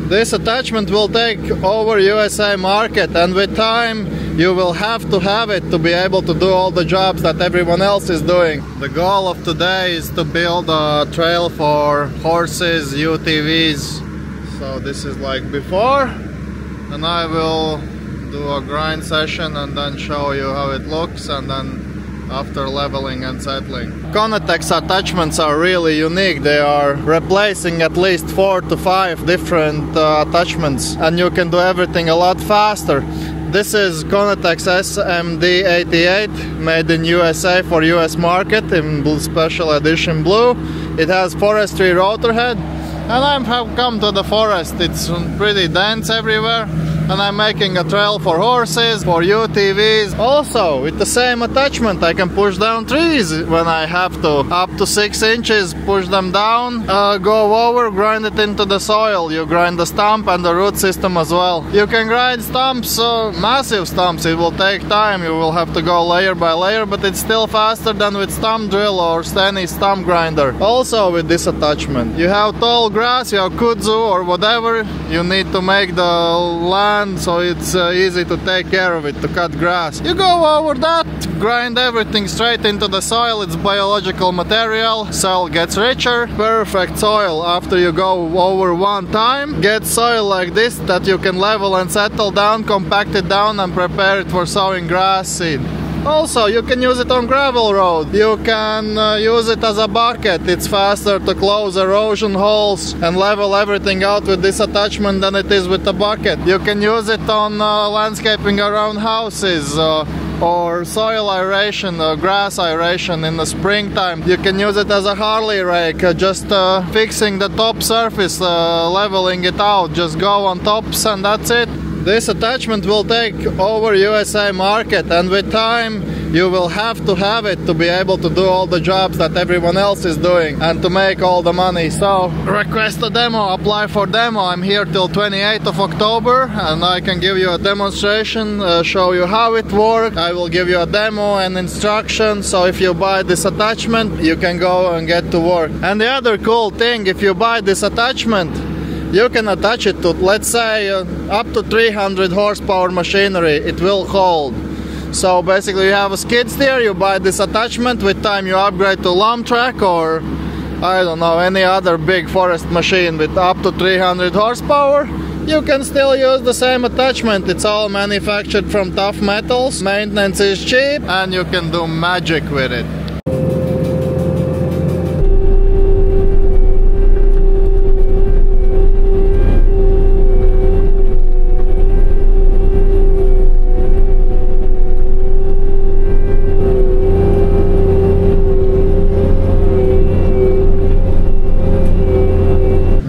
This attachment will take over USA market, and with time you will have to have it to be able to do all the jobs that everyone else is doing. The goal of today is to build a trail for horses, UTVs. So this is like before, and I will do a grind session and then show you how it looks, and then after leveling and settling. Coneteks attachments are really unique. They are replacing at least 4 to 5 different attachments, and you can do everything a lot faster. This is Coneteks SMD88, made in USA for US market in special edition blue. It has forestry rotor head, and I have come to the forest. It's pretty dense everywhere, and I'm making a trail for horses, for UTVs. Also, with the same attachment, I can push down trees when I have to. Up to 6 inches, push them down, go over, grind it into the soil. You grind the stump and the root system as well. You can grind stumps, massive stumps. It will take time. You will have to go layer by layer, but it's still faster than with stump drill or any stump grinder. Also, with this attachment, you have tall grass, you have kudzu or whatever. You need to make the land so it's easy to take care of it, to cut grass. You go over that, grind everything straight into the soil. It's biological material, soil gets richer. Perfect soil. After you go over one time, get soil like this that you can level and settle down, compact it down and prepare it for sowing grass seed. Also, you can use it on gravel road. You can use it as a bucket. It's faster to close erosion holes and level everything out with this attachment than it is with a bucket. You can use it on landscaping around houses or soil aeration, grass aeration in the springtime. You can use it as a Harley rake, just fixing the top surface, leveling it out. Just go on tops and that's it. This attachment will take over USA market, and with time you will have to have it to be able to do all the jobs that everyone else is doing and to make all the money. So request a demo, apply for demo. I'm here till 28th of October and I can give you a demonstration, show you how it works. I will give you a demo and instructions, so if you buy this attachment you can go and get to work. And the other cool thing, if you buy this attachment, you can attach it to, let's say, up to 300 horsepower machinery. It will hold. So basically you have a skid steer, you buy this attachment, with time you upgrade to lump track or I don't know, any other big forest machine with up to 300 horsepower. You can still use the same attachment. It's all manufactured from tough metals, maintenance is cheap, and you can do magic with it.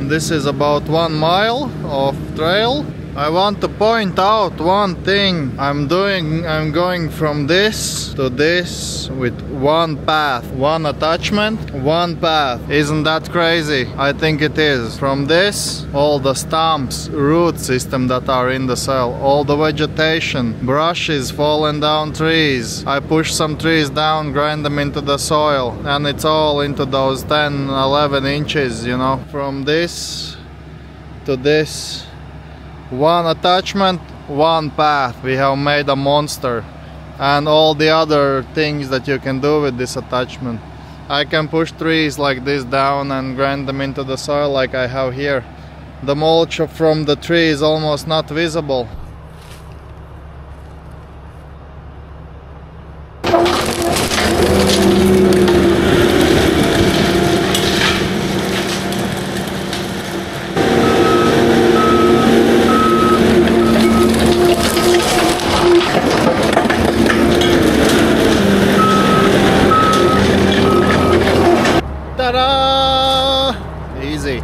This is about 1 mile of trail. I want to point out one thing. I'm going from this to this with one path, one attachment, one path. Isn't that crazy? I think it is. From this, all the stumps, root system that are in the soil, all the vegetation, brushes, fallen down trees. I push some trees down, grind them into the soil, and it's all into those 10, 11 inches, you know. From this to this, one attachment, one path. We have made a monster, and all the other things that you can do with this attachment. I can push trees like this down and grind them into the soil like I have here. The mulch from the tree is almost not visible. Ta-da! Easy.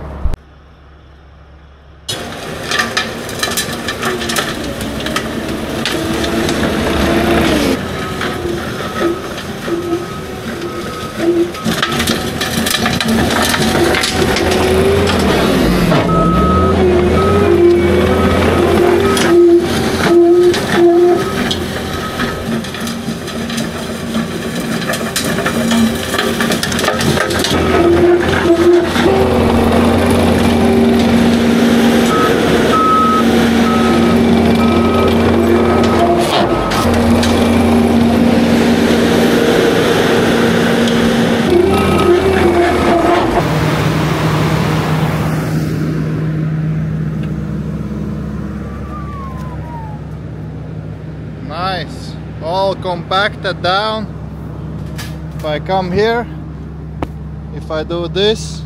all compacted down. If I come here, if I do this,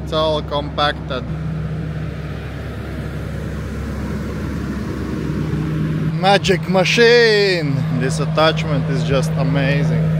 it's all compacted. Magic machine! This attachment is just amazing.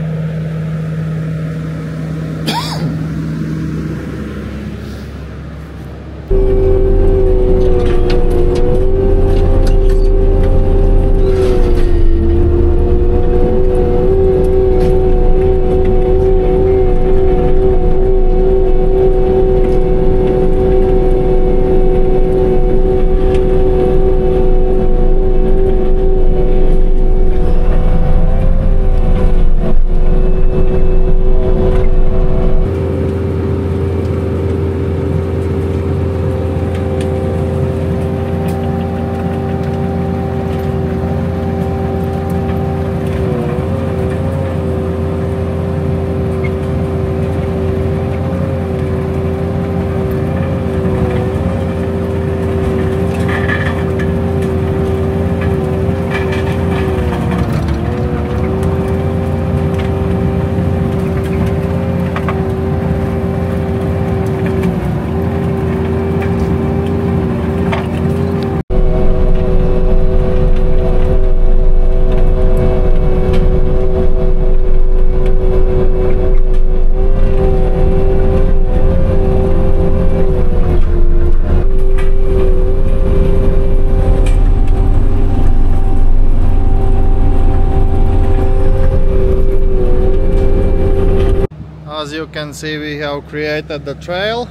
As you can see, we have created the trail.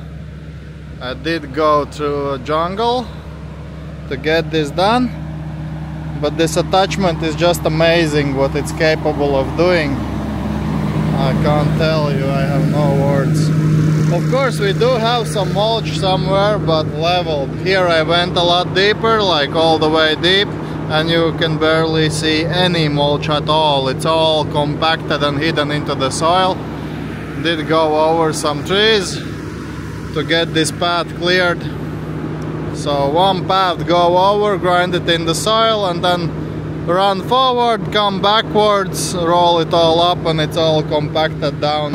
I did go through a jungle to get this done, but this attachment is just amazing what it's capable of doing. I can't tell you, I have no words. Of course we do have some mulch somewhere, but leveled. Here I went a lot deeper, like all the way deep, and you can barely see any mulch at all. It's all compacted and hidden into the soil. Did go over some trees to get this path cleared. So one path go over, grind it in the soil, and then run forward, come backwards, roll it all up, and it's all compacted down.